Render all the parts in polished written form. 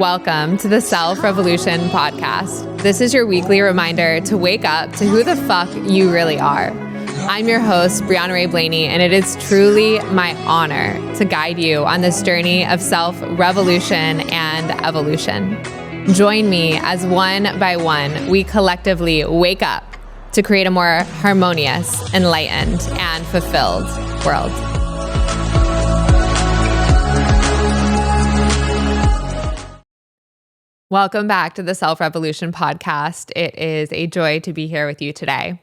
Welcome to the Self Revolution podcast. This is your weekly reminder to wake up to who the fuck you really are. I'm your host, Breanna Rae Blaney, and it is truly my honor to guide you on this journey of self-revolution and evolution. Join me as one by one, we collectively wake up to create a more harmonious, enlightened, and fulfilled world. Welcome back to the Self Revolution podcast. It is a joy to be here with you today.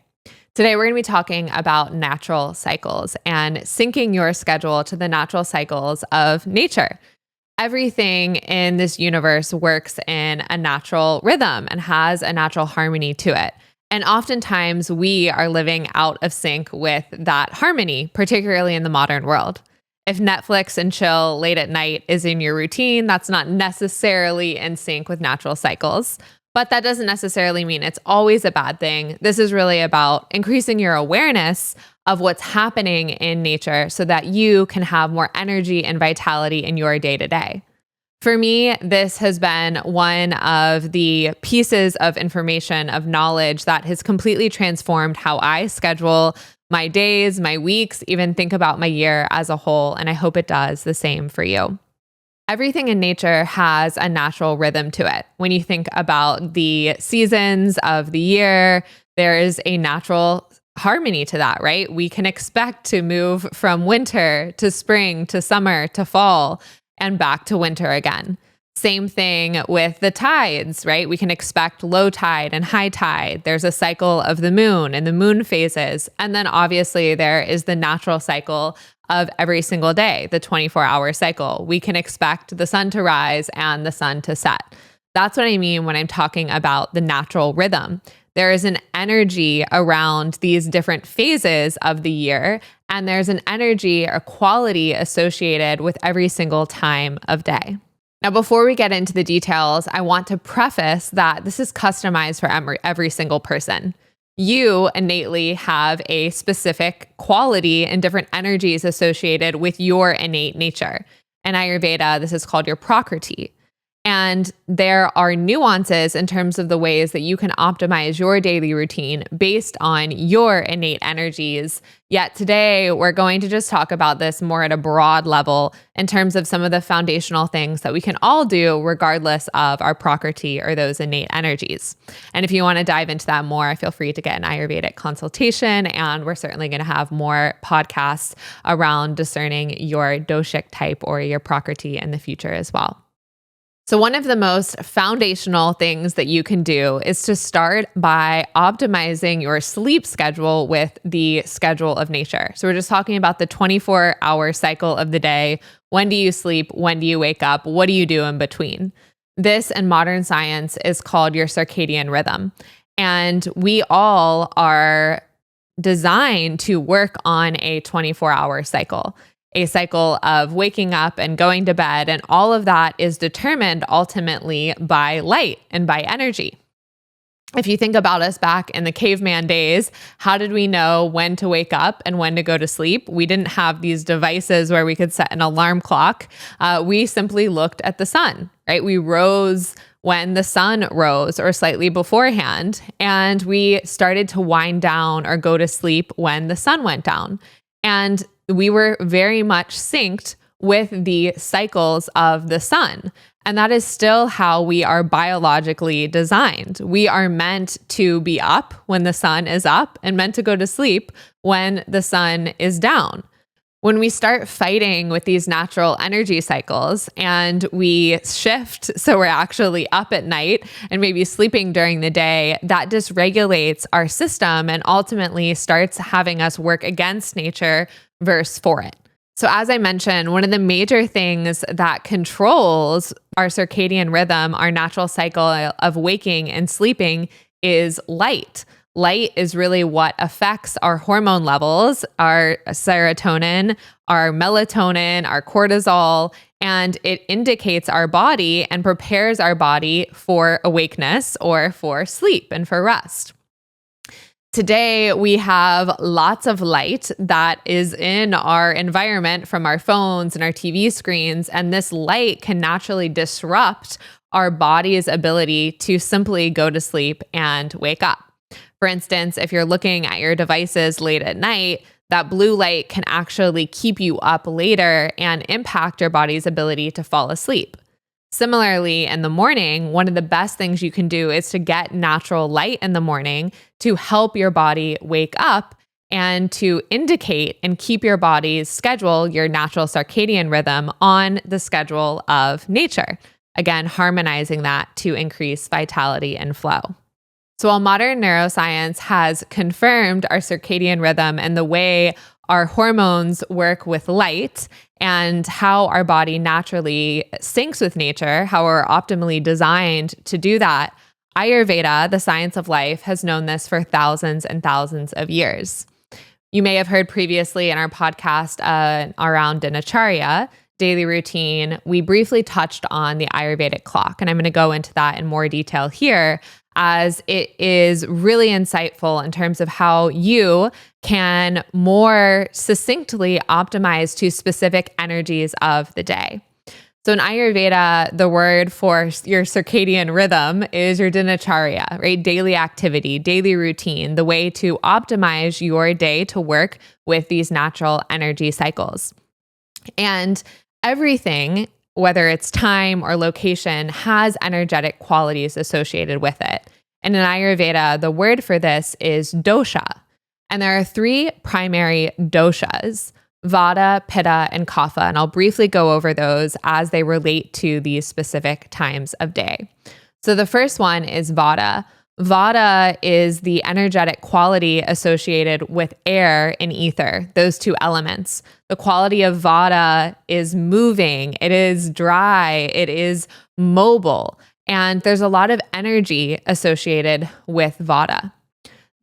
Today, we're going to be talking about natural cycles and syncing your schedule to the natural cycles of nature. Everything in this universe works in a natural rhythm and has a natural harmony to it. And oftentimes, we are living out of sync with that harmony, particularly in the modern world. If Netflix and chill late at night is in your routine, that's not necessarily in sync with natural cycles. But that doesn't necessarily mean it's always a bad thing. This is really about increasing your awareness of what's happening in nature so that you can have more energy and vitality in your day-to-day. For me, this has been one of the pieces of information, of knowledge that has completely transformed how I schedule my days, my weeks, even think about my year as a whole. And I hope it does the same for you. Everything in nature has a natural rhythm to it. When you think about the seasons of the year, there is a natural harmony to that, right? We can expect to move from winter to spring to summer to fall and back to winter again. Same thing with the tides, right? We can expect low tide and high tide. There's a cycle of the moon and the moon phases. And then obviously there is the natural cycle of every single day, the 24-hour cycle. We can expect the sun to rise and the sun to set. That's what I mean when I'm talking about the natural rhythm. There is an energy around these different phases of the year, and there's an energy or quality associated with every single time of day. Now, before we get into the details, I want to preface that this is customized for every single person. You innately have a specific quality and different energies associated with your innate nature. In Ayurveda, this is called your Prakriti. And there are nuances in terms of the ways that you can optimize your daily routine based on your innate energies. Yet today, we're going to just talk about this more at a broad level in terms of some of the foundational things that we can all do regardless of our Prakriti or those innate energies. And if you want to dive into that more, feel free to get an Ayurvedic consultation. And we're certainly going to have more podcasts around discerning your doshic type or your Prakriti in the future as well. So one of the most foundational things that you can do is to start by optimizing your sleep schedule with the schedule of nature. So we're just talking about the 24-hour cycle of the day. When do you sleep? When do you wake up? What do you do in between? This in modern science is called your circadian rhythm. And we all are designed to work on a 24-hour cycle. A cycle of waking up and going to bed, and all of that is determined ultimately by light and by energy. If you think about us back in the caveman days, how did we know when to wake up and when to go to sleep? We didn't have these devices where we could set an alarm clock. We simply looked at the sun, right? We rose when the sun rose or slightly beforehand, and we started to wind down or go to sleep when the sun went down. And we were very much synced with the cycles of the sun. And that is still how we are biologically designed. We are meant to be up when the sun is up and meant to go to sleep when the sun is down. When we start fighting with these natural energy cycles and we shift, so we're actually up at night and maybe sleeping during the day, that dysregulates our system and ultimately starts having us work against nature versus for it. So as I mentioned, one of the major things that controls our circadian rhythm, our natural cycle of waking and sleeping, is light. Light is really what affects our hormone levels, our serotonin, our melatonin, our cortisol, and it indicates our body and prepares our body for awakeness or for sleep and for rest. Today, we have lots of light that is in our environment from our phones and our TV screens, and this light can naturally disrupt our body's ability to simply go to sleep and wake up. For instance, if you're looking at your devices late at night, that blue light can actually keep you up later and impact your body's ability to fall asleep. Similarly, in the morning, one of the best things you can do is to get natural light in the morning to help your body wake up and to indicate and keep your body's schedule, your natural circadian rhythm, on the schedule of nature. Again, harmonizing that to increase vitality and flow. So while modern neuroscience has confirmed our circadian rhythm and the way our hormones work with light and how our body naturally syncs with nature, how we're optimally designed to do that, Ayurveda, the science of life, has known this for thousands and thousands of years. You may have heard previously in our podcast around dinacharya, daily routine, we briefly touched on the Ayurvedic clock, and I'm going to go into that in more detail here, as it is really insightful in terms of how you can more succinctly optimize to specific energies of the day. So in Ayurveda, the word for your circadian rhythm is your dinacharya, right? Daily activity, daily routine, the way to optimize your day to work with these natural energy cycles. And everything, whether it's time or location, has energetic qualities associated with it. And in Ayurveda, the word for this is dosha. And there are three primary doshas: Vata, Pitta, and Kapha. And I'll briefly go over those as they relate to these specific times of day. So the first one is Vata. Vata is the energetic quality associated with air and ether, those two elements. The quality of Vata is moving, it is dry, it is mobile, and there's a lot of energy associated with Vata.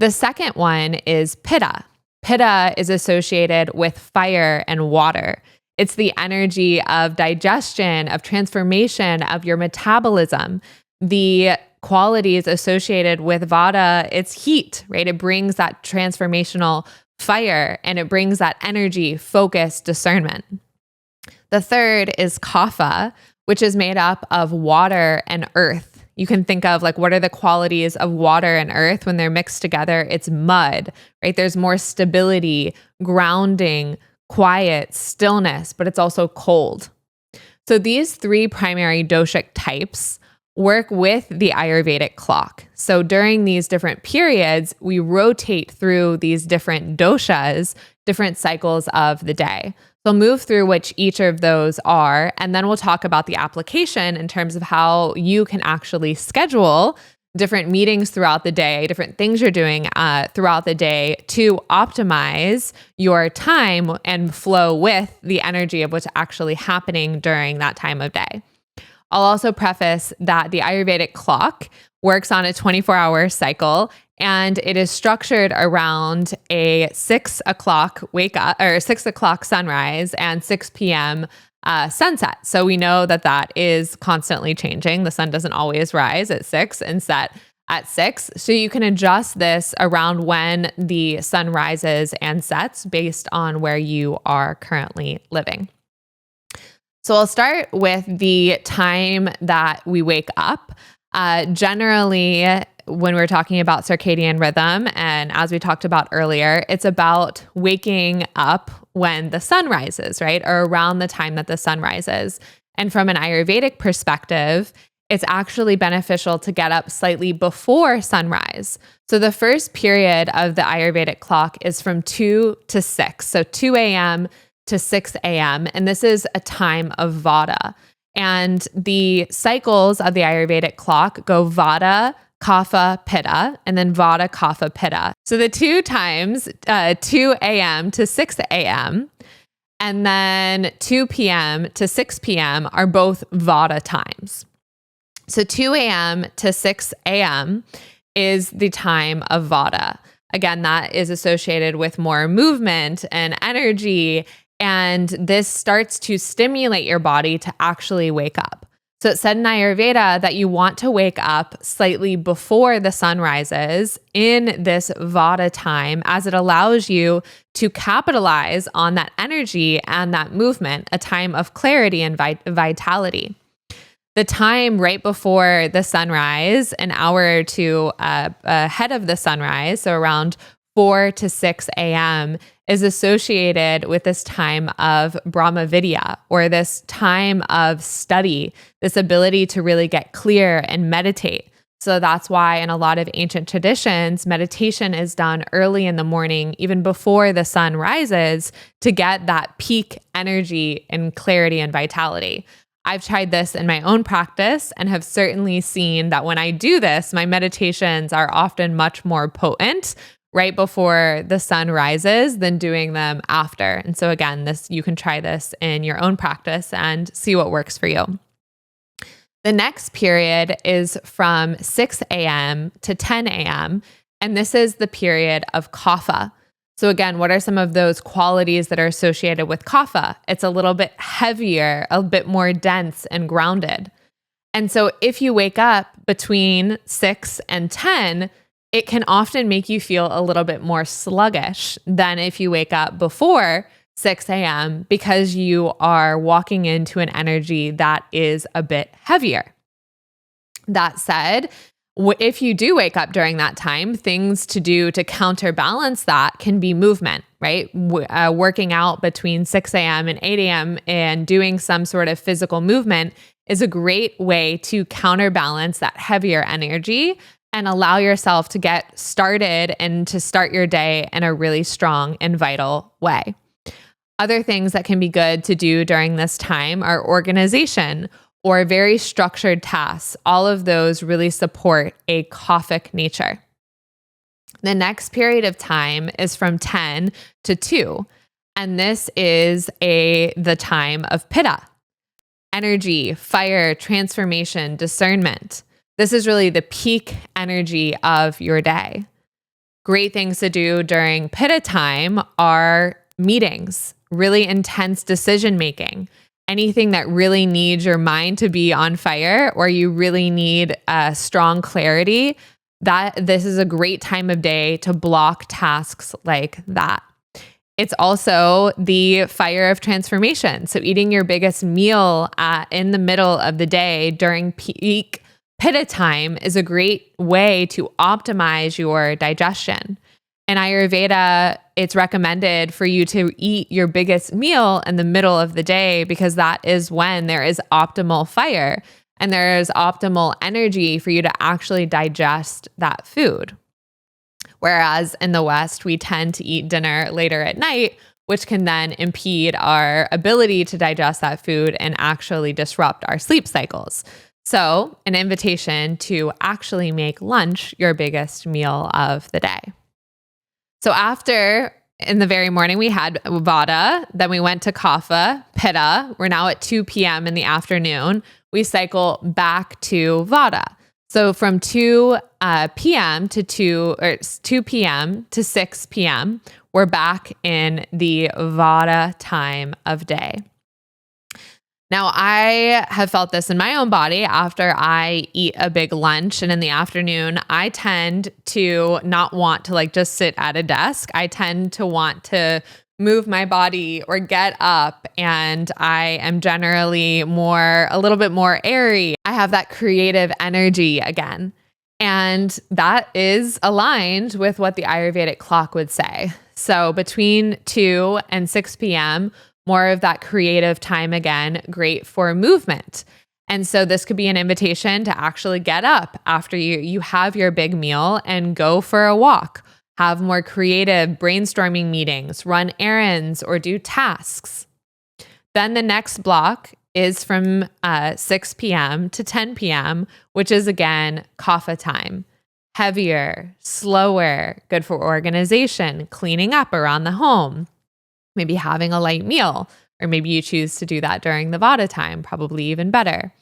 The second one is Pitta. Pitta is associated with fire and water. It's the energy of digestion, of transformation, of your metabolism. The qualities associated with Vata, it's heat, right? It brings that transformational fire and it brings that energy, focus, discernment. The third is Kapha, which is made up of water and earth. You can think of like, what are the qualities of water and earth when they're mixed together? It's mud, right? There's more stability, grounding, quiet, stillness, but it's also cold. So these three primary doshic types work with the Ayurvedic clock. So during these different periods, we rotate through these different doshas, different cycles of the day. So I'll move through which each of those are, and then we'll talk about the application in terms of how you can actually schedule different meetings throughout the day, different things you're doing throughout the day to optimize your time and flow with the energy of what's actually happening during that time of day. I'll also preface that the Ayurvedic clock works on a 24-hour cycle, and it is structured around a 6 o'clock wake up or 6 o'clock sunrise and 6 p.m. Sunset. So we know that that is constantly changing. The sun doesn't always rise at 6 and set at 6. So you can adjust this around when the sun rises and sets based on where you are currently living. So I'll start with the time that we wake up. Generally, when we're talking about circadian rhythm, and as we talked about earlier, it's about waking up when the sun rises, right? Or around the time that the sun rises. And from an Ayurvedic perspective, it's actually beneficial to get up slightly before sunrise. So the first period of the Ayurvedic clock is from 2 to 6. So 2 a.m. to 6 a.m. And this is a time of Vata. And the cycles of the Ayurvedic clock go Vata, Kapha, Pitta, and then Vata, Kapha, Pitta. So the two times, 2 a.m. to 6 a.m., and then 2 p.m. to 6 p.m. are both Vata times. So 2 a.m. to 6 a.m. is the time of Vata. Again, that is associated with more movement and energy, and this starts to stimulate your body to actually wake up. So it said in Ayurveda that you want to wake up slightly before the sun rises in this Vata time, as it allows you to capitalize on that energy and that movement, a time of clarity and vitality. The time right before the sunrise, an hour or two ahead of the sunrise, so around 4 to 6 a.m., is associated with this time of Brahma Vidya, or this time of study, this ability to really get clear and meditate. So that's why in a lot of ancient traditions, meditation is done early in the morning, even before the sun rises, to get that peak energy and clarity and vitality. I've tried this in my own practice and have certainly seen that when I do this, my meditations are often much more potent right before the sun rises than doing them after. And so again, you can try this in your own practice and see what works for you. The next period is from 6 a.m. to 10 a.m., and this is the period of Kapha. So again, what are some of those qualities that are associated with Kapha? It's a little bit heavier, a bit more dense and grounded. And so if you wake up between 6 and 10, it can often make you feel a little bit more sluggish than if you wake up before 6 a.m. because you are walking into an energy that is a bit heavier. That said, if you do wake up during that time, things to do to counterbalance that can be movement, right? Working out between 6 a.m. and 8 a.m. and doing some sort of physical movement is a great way to counterbalance that heavier energy and allow yourself to get started and to start your day in a really strong and vital way. Other things that can be good to do during this time are organization or very structured tasks. All of those really support a Kaphic nature. The next period of time is from 10 to 2, and this is the time of Pitta. Energy, fire, transformation, discernment. This is really the peak energy of your day. Great things to do during Pitta time are meetings, really intense decision making, anything that really needs your mind to be on fire or you really need strong clarity. This is a great time of day to block tasks like that. It's also the fire of transformation. So eating your biggest meal in the middle of the day during peak Pitta time is a great way to optimize your digestion. In Ayurveda, it's recommended for you to eat your biggest meal in the middle of the day because that is when there is optimal fire and there is optimal energy for you to actually digest that food. Whereas in the West, we tend to eat dinner later at night, which can then impede our ability to digest that food and actually disrupt our sleep cycles. So an invitation to actually make lunch your biggest meal of the day. So in the very morning, we had Vata, then we went to Kapha, Pitta. We're now at 2 p.m. in the afternoon. We cycle back to Vata. So from 2 p.m. to 2 p.m. to 6 p.m., we're back in the Vata time of day. Now, I have felt this in my own body after I eat a big lunch, and in the afternoon, I tend to not want to just sit at a desk. I tend to want to move my body or get up, and I am generally a little bit more airy. I have that creative energy again, and that is aligned with what the Ayurvedic clock would say. So between 2 and 6 p.m., more of that creative time again, great for movement. And so this could be an invitation to actually get up after you have your big meal and go for a walk, have more creative brainstorming meetings, run errands, or do tasks. Then the next block is from 6 p.m. to 10 p.m., which is again Kapha time. Heavier, slower, good for organization, cleaning up around the home, maybe having a light meal, or maybe you choose to do that during the Vata time, probably even better.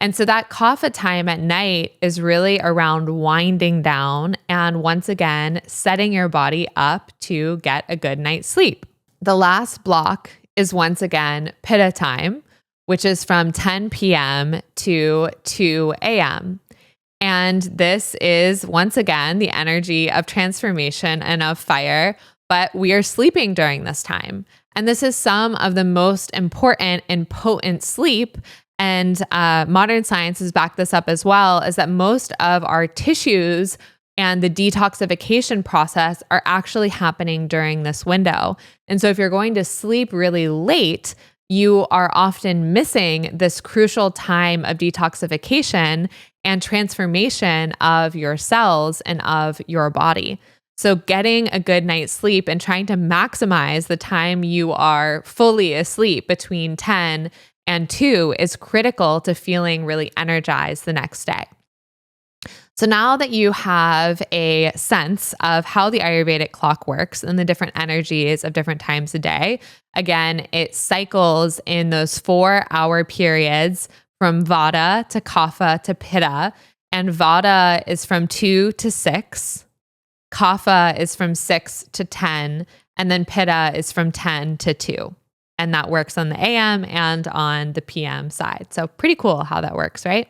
And so that Kapha time at night is really around winding down and once again, setting your body up to get a good night's sleep. The last block is once again Pitta time, which is from 10 p.m. to 2 a.m. And this is, once again, the energy of transformation and of fire, but we are sleeping during this time. And this is some of the most important and potent sleep. And modern science has backed this up as well, is that most of our tissues and the detoxification process are actually happening during this window. And so if you're going to sleep really late, you are often missing this crucial time of detoxification and transformation of your cells and of your body. So getting a good night's sleep and trying to maximize the time you are fully asleep between 10 and 2 is critical to feeling really energized the next day. So now that you have a sense of how the Ayurvedic clock works and the different energies of different times a day, again, it cycles in those 4-hour periods from Vata to Kapha to Pitta. And Vata is from 2 to 6. Kapha is from 6 to 10. And then Pitta is from 10 to 2. And that works on the AM and on the PM side. So pretty cool how that works, right?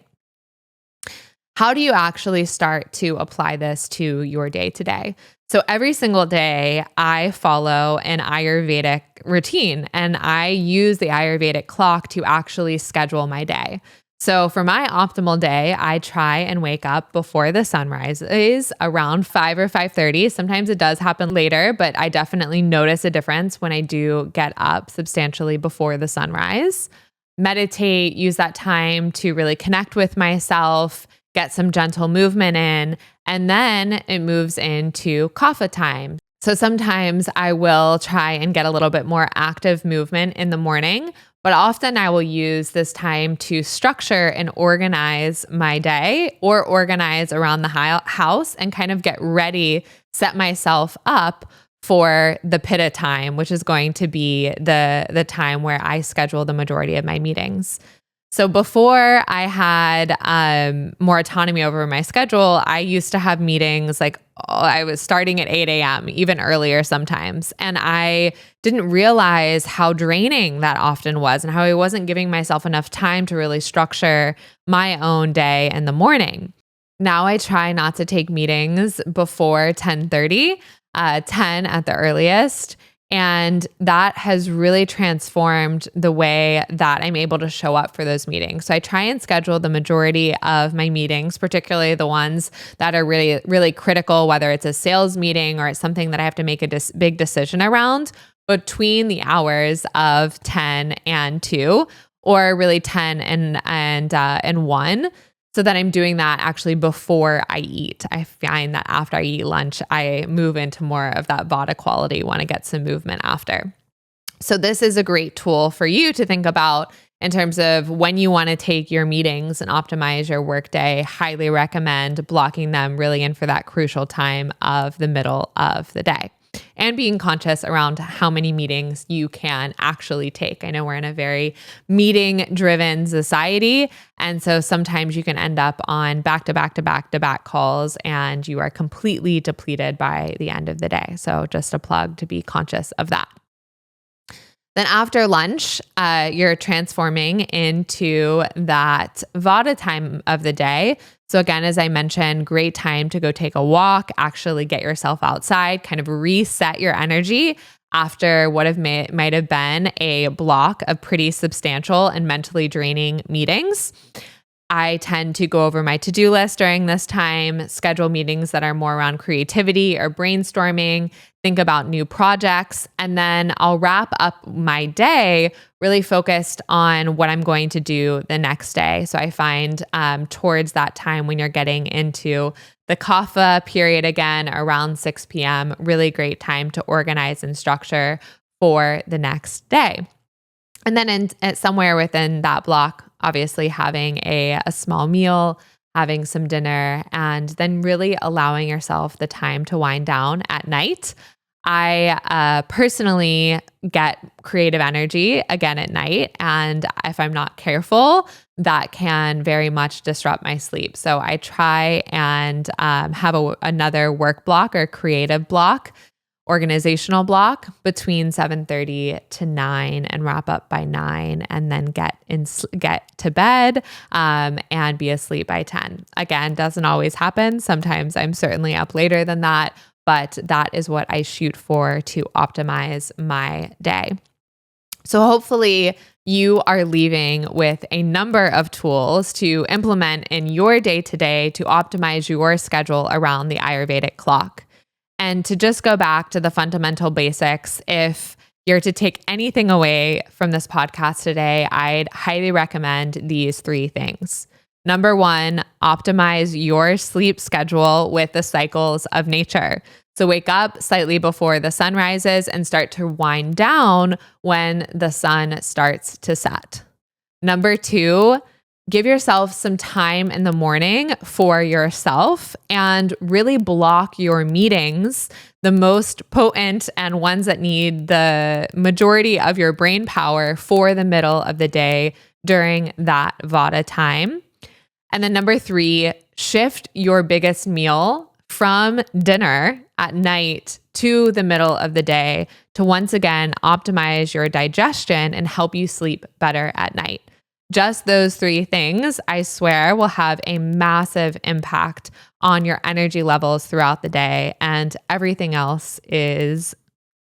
How do you actually start to apply this to your day to day? So every single day I follow an Ayurvedic routine and I use the Ayurvedic clock to actually schedule my day. So for my optimal day, I try and wake up before the sun rises around 5 or 5:30. Sometimes it does happen later, but I definitely notice a difference when I do get up substantially before the sunrise. Meditate, use that time to really connect with myself, get some gentle movement in, and then it moves into Kapha time. So sometimes I will try and get a little bit more active movement in the morning, but often I will use this time to structure and organize my day or organize around the house and kind of get ready, set myself up for the Pitta time, which is going to be the time where I schedule the majority of my meetings. So before I had more autonomy over my schedule, I used to have meetings I was starting at 8 a.m., even earlier sometimes. And I didn't realize how draining that often was and how I wasn't giving myself enough time to really structure my own day in the morning. Now I try not to take meetings before 10:30, 10 at the earliest. And that has really transformed the way that I'm able to show up for those meetings. So I try and schedule the majority of my meetings, particularly the ones that are really, really critical, whether it's a sales meeting or it's something that I have to make a big decision around, between the hours of 10 and 2, or really 10 and 1. So that I'm doing that actually before I eat. I find that after I eat lunch, I move into more of that Vata quality, want to get some movement after. So this is a great tool for you to think about in terms of when you want to take your meetings and optimize your workday. Highly recommend blocking them really in for that crucial time of the middle of the day. And being conscious around how many meetings you can actually take. I know we're in a very meeting-driven society, and so sometimes you can end up on back-to-back-to-back-to-back calls, and you are completely depleted by the end of the day. So just a plug to be conscious of that. Then after lunch, you're transforming into that Vata time of the day. So again, as I mentioned, great time to go take a walk, actually get yourself outside, kind of reset your energy after what might have been a block of pretty substantial and mentally draining meetings. I tend to go over my to-do list during this time, schedule meetings that are more around creativity or brainstorming, think about new projects, and then I'll wrap up my day really focused on what I'm going to do the next day. So I find towards that time when you're getting into the Kapha period again, around 6 p.m., really great time to organize and structure for the next day. And then somewhere within that block, obviously having a small meal, having some dinner, and then really allowing yourself the time to wind down at night. I personally get creative energy again at night, and if I'm not careful, that can very much disrupt my sleep. So I try and have another work block or creative block organizational block between 7:30 to 9 and wrap up by 9, and then get to bed and be asleep by 10. Again, doesn't always happen. Sometimes I'm certainly up later than that, but that is what I shoot for to optimize my day. So hopefully you are leaving with a number of tools to implement in your day-to-day to optimize your schedule around the Ayurvedic clock. And to just go back to the fundamental basics, if you're to take anything away from this podcast today, I'd highly recommend these 3 things. Number 1, optimize your sleep schedule with the cycles of nature. So wake up slightly before the sun rises and start to wind down when the sun starts to set. Number 2, give yourself some time in the morning for yourself and really block your meetings, the most potent and ones that need the majority of your brain power, for the middle of the day during that Vata time. And then number 3, shift your biggest meal from dinner at night to the middle of the day to once again optimize your digestion and help you sleep better at night. Just those 3 things, I swear, will have a massive impact on your energy levels throughout the day, and everything else is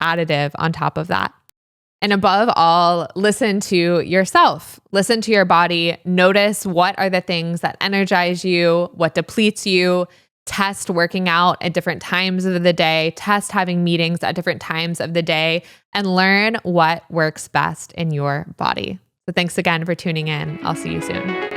additive on top of that. And above all, listen to yourself. Listen to your body. Notice what are the things that energize you, what depletes you. Test working out at different times of the day. Test having meetings at different times of the day, and learn what works best in your body. So thanks again for tuning in. I'll see you soon.